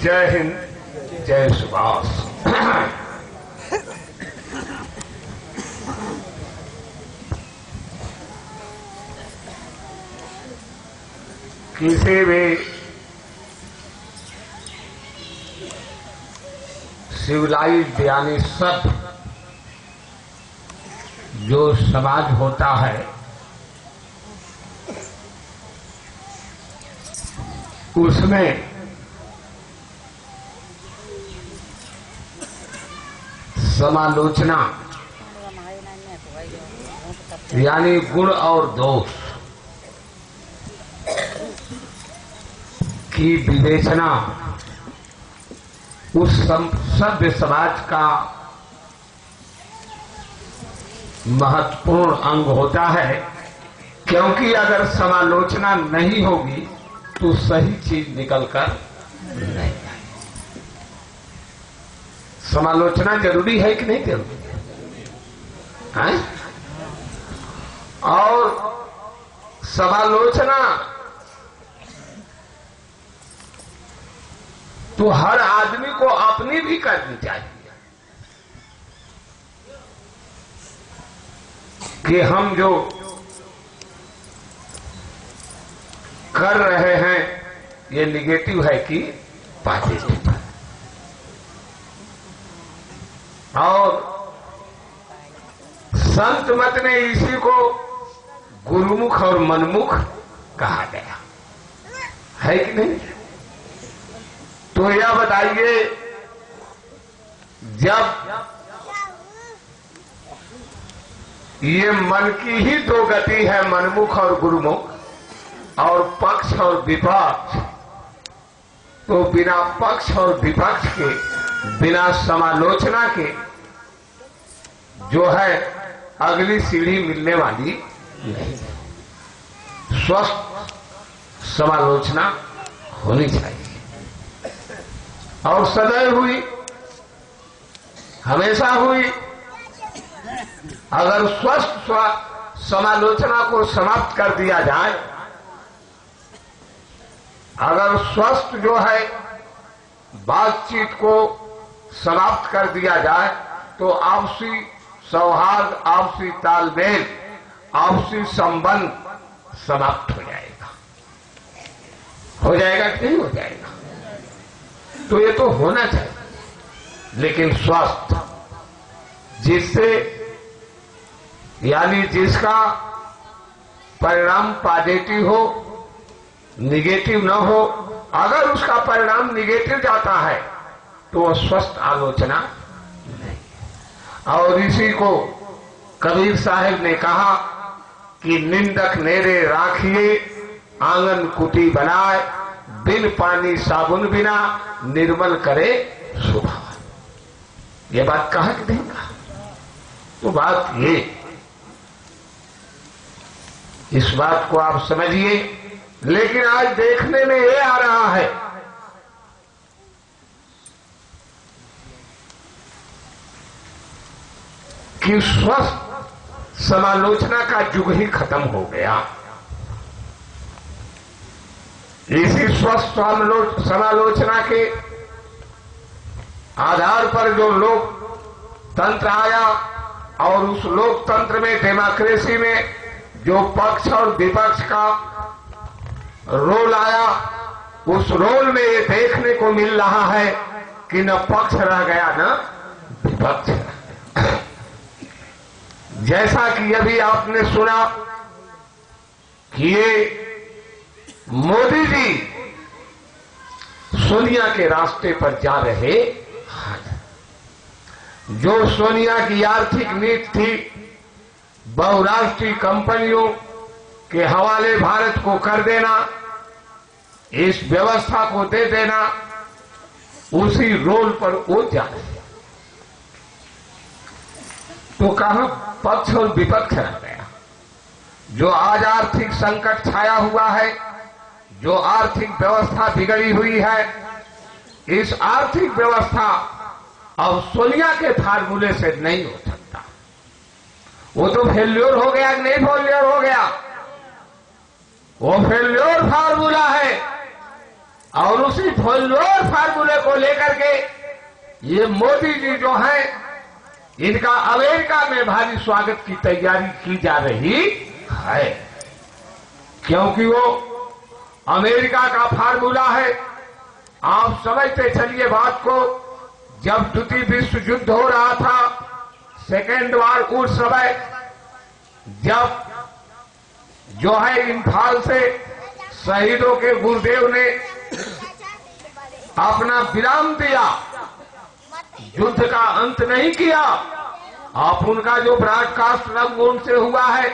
जय हिंद, जय सुभाष। किसी भी सिविलाइज्ड यानी सब जो समाज होता है उसमें समालोचना यानी गुण और दोष की विवेचना उस सभ्य समाज का महत्वपूर्ण अंग होता है, क्योंकि अगर समालोचना नहीं होगी तो सही चीज निकलकर नहीं आएगी। समालोचना जरूरी है कि नहीं जरूरी है? और समालोचना तो हर आदमी को अपनी भी करनी चाहिए कि हम जो कर रहे हैं ये निगेटिव है कि पॉजिटिव है। और संत मत ने इसी को गुरुमुख और मनमुख कहा गया है कि नहीं? तो यह बताइए, जब ये मन की ही दो गति है, मनमुख और गुरुमुख, और पक्ष और विपक्ष, तो बिना पक्ष और विपक्ष के, बिना समालोचना के जो है अगली सीढ़ी मिलने वाली नहीं। स्वस्थ समालोचना होनी चाहिए और सदैव हुई, हमेशा हुई। अगर स्वस्थ समालोचना को समाप्त कर दिया जाए, अगर स्वस्थ जो है बातचीत को समाप्त कर दिया जाए तो आपसी सौहार्द, आपसी तालमेल, आपसी संबंध समाप्त हो जाएगा। हो जाएगा कि नहीं हो जाएगा? तो ये तो होना चाहिए, लेकिन स्वस्थ, जिससे यानी जिसका परिणाम पॉजिटिव हो, निगेटिव न हो। अगर उसका परिणाम निगेटिव जाता है तो वह स्वस्थ आलोचना नहीं। और इसी को कबीर साहब ने कहा कि निंदक नेरे राखिए, आंगन कुटी बनाए, बिन पानी साबुन बिना निर्मल करे स्वभाव। ये बात कहा कि नहीं कहा? तो बात ये, इस बात को आप समझिए। लेकिन आज देखने में ये आ रहा है कि स्वस्थ समालोचना का युग ही खत्म हो गया। इसी स्वस्थ समालोचना के आधार पर जो लोकतंत्र आया और उस लोकतंत्र में, डेमोक्रेसी में जो पक्ष और विपक्ष का रोल आया, उस रोल में ये देखने को मिल रहा है कि न पक्ष रह गया न विपक्ष रह गया। जैसा कि अभी आपने सुना कि ये मोदी जी सोनिया के रास्ते पर जा रहे हैं। जो सोनिया की आर्थिक नीति थी, बहुराष्ट्रीय कंपनियों के हवाले भारत को कर देना, इस व्यवस्था को दे देना, उसी रोल पर वो जा रहे। तो कहां पक्ष और विपक्ष रह गया? जो आज आर्थिक संकट छाया हुआ है, जो आर्थिक व्यवस्था बिगड़ी हुई है, इस आर्थिक व्यवस्था अब सोनिया के फार्मूले से नहीं हो सकता। वो तो फेल्योर हो गया कि नहीं फेल्योर हो गया? वो फेल्योर फार्मूला है। और उसी फुल्लोर फार्मूले को लेकर के ये मोदी जी जो है, इनका अमेरिका में भारी स्वागत की तैयारी की जा रही है, क्योंकि वो अमेरिका का फार्मूला है। आप समझते चलिए बात को, जब द्वितीय विश्व युद्ध हो रहा था, सेकेंड वार, उस समय जब जो है इम्फाल से शहीदों के गुरुदेव ने अपना विराम दिया, युद्ध का अंत नहीं किया। आप उनका जो ब्रॉडकास्ट रंगमंच से हुआ है,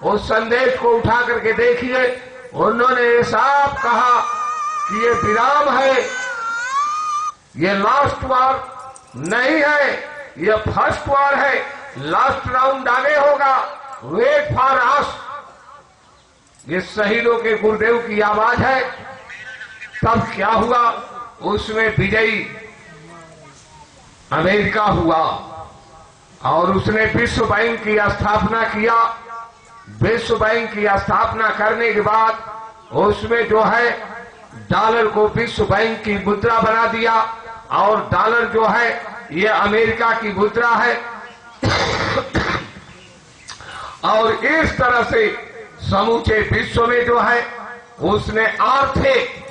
उस संदेश को उठा करके देखिए। उन्होंने साफ कहा कि ये विराम है, ये लास्ट वार नहीं है, ये फर्स्ट वार है, लास्ट राउंड आगे होगा, वेट फॉर अस। ये शहीदों के गुरुदेव की आवाज है। तब क्या हुआ, उसमें विजयी अमेरिका हुआ और उसने विश्व बैंक की स्थापना किया। विश्व बैंक की स्थापना करने के बाद उसमें जो है डॉलर को विश्व बैंक की मुद्रा बना दिया और डॉलर जो है ये अमेरिका की मुद्रा है। और इस तरह से समूचे विश्व में जो है उसने आर्थिक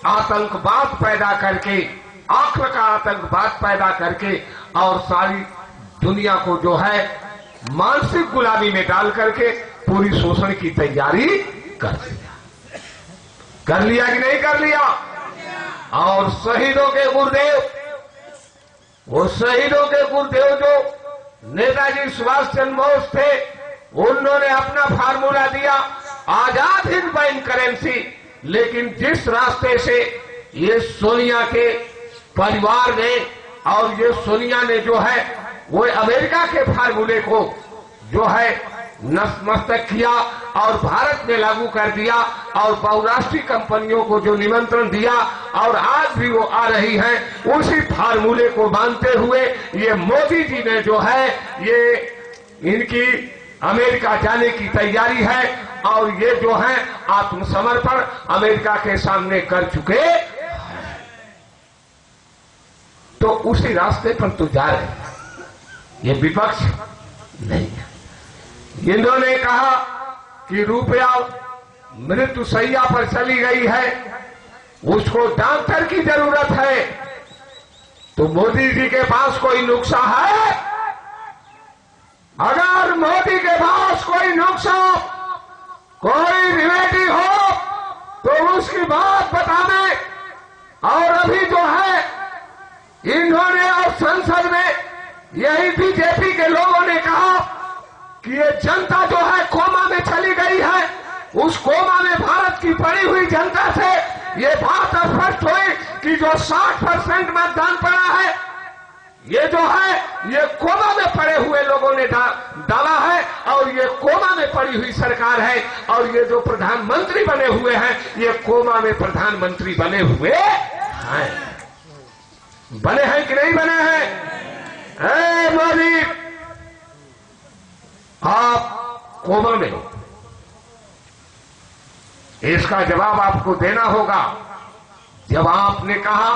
आतंकवाद पैदा करके, आखिर का आतंकवाद पैदा करके और सारी दुनिया को जो है मानसिक गुलामी में डाल करके पूरी शोषण की तैयारी कर लिया कि नहीं कर लिया। और शहीदों के गुरुदेव, वो शहीदों के गुरुदेव जो नेताजी सुभाष चंद्र बोस थे, उन्होंने अपना फार्मूला दिया, आजाद हिंद बैंक करेंसी। लेकिन जिस रास्ते से ये सोनिया के परिवार ने और ये सोनिया ने जो है वो अमेरिका के फार्मूले को जो है नतमस्तक किया और भारत में लागू कर दिया और बहुराष्ट्रीय कंपनियों को जो निमंत्रण दिया और आज भी वो आ रही है, उसी फार्मूले को मानते हुए ये मोदी जी ने जो है ये इनकी अमेरिका जाने की तैयारी है और ये जो है आत्मसमर्पण अमेरिका के सामने कर चुके। तो उसी रास्ते पर तो जा रहे हैं, ये विपक्ष नहीं है। इन्होंने कहा कि रुपया मृत्युशैया पर चली गई है, उसको डॉक्टर की जरूरत है। तो मोदी जी के पास कोई नुस्खा है? अगर मोदी के पास कोई नुस्खा, कोई रिमेडी हो तो उसकी बात बता दें। और अभी जो है इन्होंने और संसद में यही बीजेपी के लोगों ने कहा कि ये जनता जो है कोमा में चली गई है, उस कोमा में भारत की पड़ी हुई जनता से ये बात स्पष्ट हुई कि जो 60% मतदान पड़ा है, ये जो है ये कोमा में पड़े हुए लोगों ने डाला है और ये कोमा में पड़ी हुई सरकार है। और ये जो प्रधानमंत्री बने हुए हैं, ये कोमा में प्रधानमंत्री बने हुए हैं। बने हैं कि नहीं बने हैं? मोदी, आप कोमा में हो, इसका जवाब आपको देना होगा। जब आपने कहा,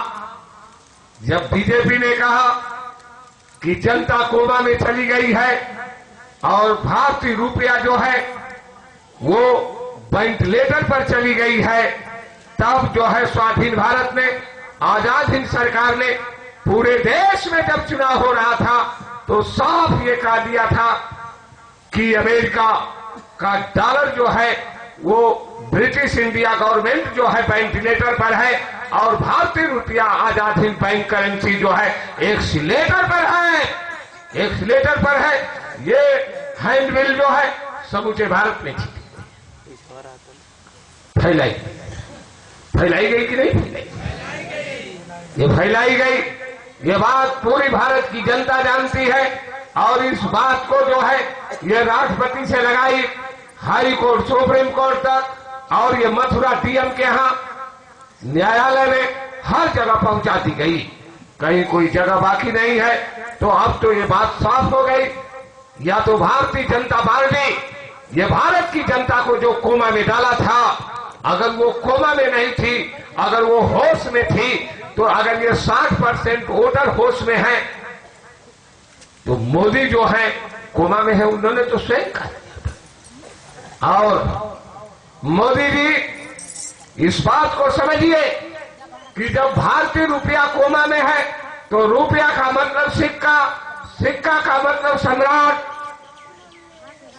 जब बीजेपी ने कहा कि जनता कोमा में चली गई है और भारतीय रुपया जो है वो वेंटिलेटर पर चली गई है, तब जो है स्वाधीन भारत में आजाद हिंद सरकार ने पूरे देश में जब चुनाव हो रहा था तो साफ ये कहा दिया था कि अमेरिका का डॉलर जो है वो ब्रिटिश इंडिया गवर्नमेंट जो है वेंटिलेटर पर है और भारतीय रुपया आजाद हिंद बैंक करेंसी जो है एक्सीलेटर पर है, एक्सीलेटर पर है। ये हैंडबिल जो है समूचे भारत में फैलाई गई कि नहीं फैलाई गई? ये फैलाई गई। ये बात पूरी भारत की जनता जानती है और इस बात को जो है ये राष्ट्रपति से लगाई हाई कोर्ट, सुप्रीम कोर्ट तक और ये मथुरा डीएम के यहां न्यायालय में हर जगह पहुंचा दी गई। कहीं कोई जगह बाकी नहीं है। तो अब तो ये बात साफ हो गई, या तो भारतीय जनता पार्टी ये भारत की जनता को जो कोमा में डाला था, अगर वो कोमा में नहीं थी, अगर वो होश में थी, तो अगर ये 60% वोटर होश में है, तो मोदी जो है कोमा में है, उन्होंने तो स्वयं कहा। और मोदी जी इस बात को समझिए कि जब भारतीय रुपया कोमा में है, तो रुपया का मतलब सिक्का, सिक्का का मतलब सम्राट,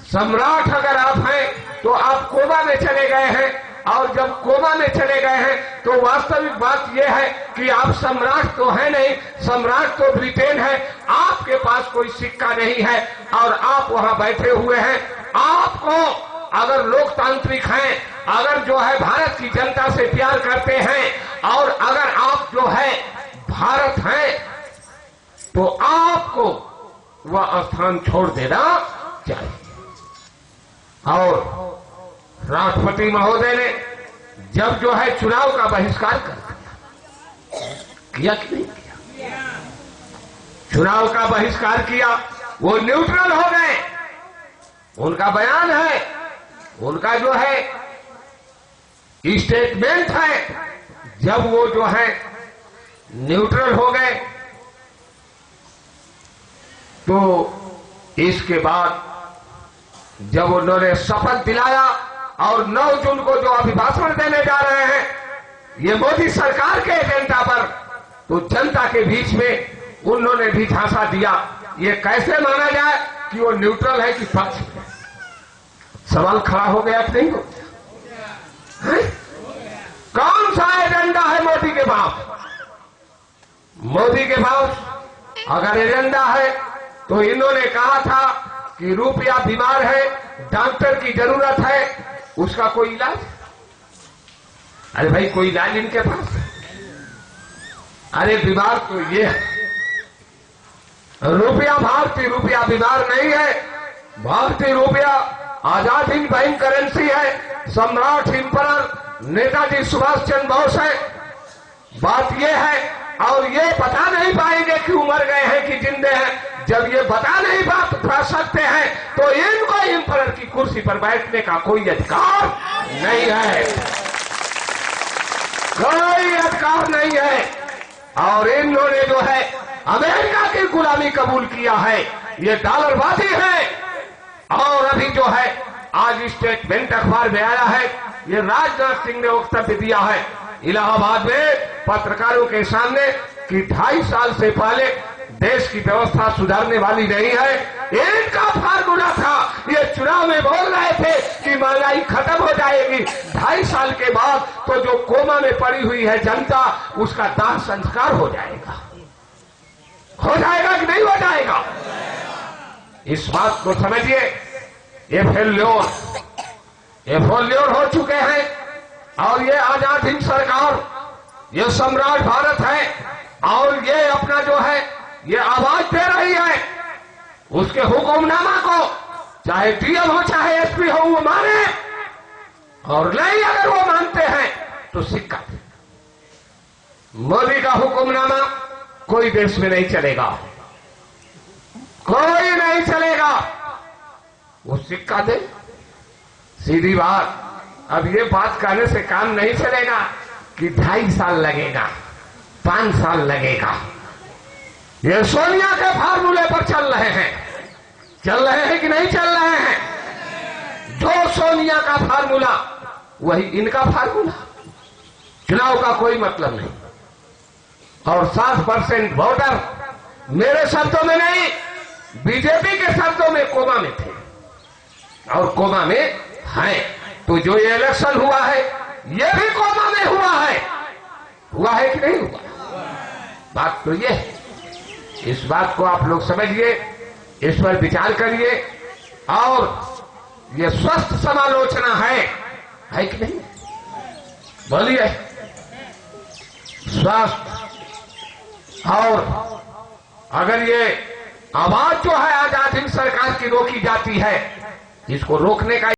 सम्राट अगर आप हैं तो आप कोमा में चले गए हैं, और जब कोमा में चले गए हैं तो वास्तविक बात यह है कि आप सम्राट तो है नहीं, सम्राट तो ब्रिटेन है, आपके पास कोई सिक्का नहीं है और आप वहां बैठे हुए हैं। आपको अगर लोकतांत्रिक हैं, अगर जो है भारत की जनता से प्यार करते हैं, और अगर आप जो है भारत हैं, तो आपको वह स्थान छोड़ देना चाहिए। और राष्ट्रपति महोदय ने जब जो है चुनाव का बहिष्कार कर किया कि नहीं किया, चुनाव का बहिष्कार किया, वो न्यूट्रल हो गए। उनका बयान है, उनका जो है स्टेटमेंट है, जब वो जो है न्यूट्रल हो गए, तो इसके बाद जब उन्होंने शपथ दिलाया और 9 जून को जो अभिभाषण देने जा रहे हैं ये मोदी सरकार के एजेंडा पर, तो जनता के बीच में उन्होंने भी झांसा दिया। ये कैसे माना जाए कि वो न्यूट्रल है कि पक्ष में? सवाल खड़ा हो गया कि नहीं हो गया? कौन सा एजेंडा है मोदी के पास? मोदी के पास अगर एजेंडा है तो इन्होंने कहा था कि रुपया बीमार है, डॉक्टर की जरूरत है, उसका कोई इलाज? अरे भाई कोई इलाज इनके पास? अरे बीमार तो ये है, रुपया भारतीय रुपया बीमार नहीं है। भारतीय रुपया आजाद हिंद बैंक करेंसी है, सम्राट एम्परर नेताजी सुभाष चंद्र बोस है। बात यह है, और ये बता नहीं पाएंगे कि मर गए हैं कि जिंदे हैं। जब ये बता नहीं पा सकते हैं तो इनको एम्परर की कुर्सी पर बैठने का कोई अधिकार नहीं है, कोई अधिकार नहीं है। और इन्होंने जो है अमेरिका की गुलामी कबूल किया है, ये डॉलरवादी है। और अभी जो है आज स्टेटमेंट अखबार में आया है, ये राजनाथ सिंह ने वक्तव्य दिया है इलाहाबाद में पत्रकारों के सामने कि 2.5 साल से पहले देश की व्यवस्था सुधारने वाली नहीं है। इनका फार्मूला था, ये चुनाव में बोल रहे थे कि महंगाई खत्म हो जाएगी 2.5 साल के बाद, तो जो कोमा में पड़ी हुई है जनता, उसका दाह संस्कार हो जाएगा। हो जाएगा कि नहीं हो जाएगा? इस बात को समझिए। ये फेल्योर हो चुके हैं, और ये आजाद हिंद सरकार, ये सम्राट भारत है, और ये अपना जो है ये आवाज दे रही है उसके हुक्मनामा को, चाहे डीएम हो चाहे एसपी हो, वो माने, और नहीं अगर वो मानते हैं तो सिक्का दे। मोदी का हुक्मनामा कोई देश में नहीं चलेगा, कोई नहीं चलेगा, वो सिक्का दे। सीधी बात। अब ये बात कहने से काम नहीं चलेगा कि 2.5 साल लगेगा, 5 साल लगेगा। ये सोनिया के फार्मूले पर चल रहे हैं कि नहीं चल रहे हैं? जो सोनिया का फार्मूला वही इनका फार्मूला। चुनाव का कोई मतलब नहीं। और 60% वोटर मेरे शब्दों में नहीं, बीजेपी के शब्दों में कोमा में थे और कोमा में हैं। तो जो ये इलेक्शन हुआ है ये भी कोमा में हुआ है कि नहीं हुआ? बात तो ये है। इस बात को आप लोग समझिए, इस पर विचार करिए, और ये स्वस्थ समालोचना है कि नहीं? बोलिए। स्वस्थ। और अगर ये आवाज जो है आजाद हिंद सरकार की रोकी जाती है, इसको रोकने का